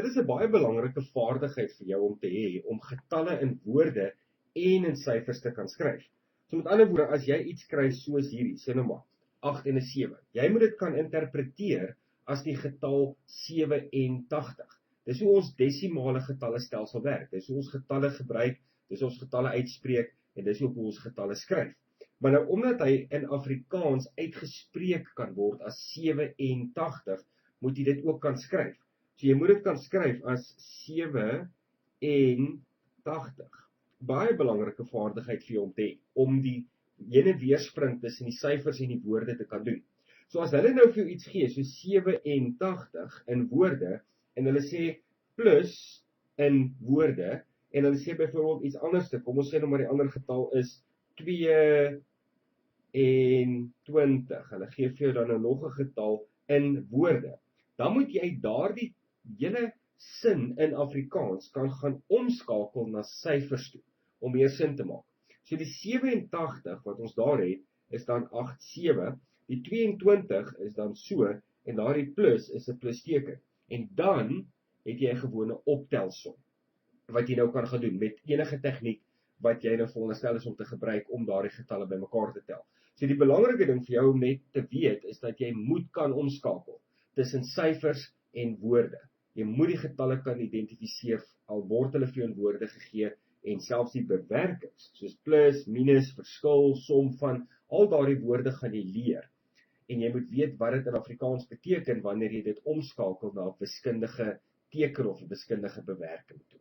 dit is 'n baie belangrike vaardigheid vir jou om te hê, om getalle in woorde en in syfers te kan skryf. So met ander woorde, as jy iets skryf soos hierdie, sê nou maar, 8 en 'n 7, jy moet dit kan interpreteer as die getal 87. Dis hoe ons desimale getallestelsel werk, dis hoe ons getalle gebruik, dis hoe ons getalle uitspreek, en dis hoe ons getalle skryf. Maar nou, omdat hy in Afrikaans uitgespreek kan word as 87, moet jy dit ook kan skryf. So jy moet dit kan skryf as 87. Baie belangrike vaardigheid vir jou om te hê, om die ene weerspring tussen die syfers en die woorde te kan doen. So as hulle nou vir jou iets gee, so 87 in woorde, en hulle sê plus in woorde, en hulle sê byvoorbeeld iets anders, kom ons sê nou maar die ander getal is 22, hulle gee vir jou dan nou nog 'n getal in woorde, dan moet jy daardie hele sin in Afrikaans kan gaan omskakel na syfers toe, om meer sin te maak. So die 87 wat ons daar het, is dan 87, die 22 is dan so, en daardie plus is 'n plusteken, en dan het jy 'n gewone optelsom, wat jy nou kan gaan doen, met enige tegniek, wat jy nou veronderstel is om te gebruik, om daardie getalle bymekaar te tel. So die belangrike ding vir jou om net te weet, is dat jy moet kan omskakel, tussen syfers en woorde. Jy moet die getalle kan identifiseer, al word hulle vir jou in woorde gegee, en selfs die bewerkings, soos plus, minus, verskil, som van, al daardie woorde gaan jy leer. En jy moet weet wat dit in Afrikaans beteken, wanneer jy dit omskakel na 'n wiskundige teken of 'n wiskundige bewerking toe.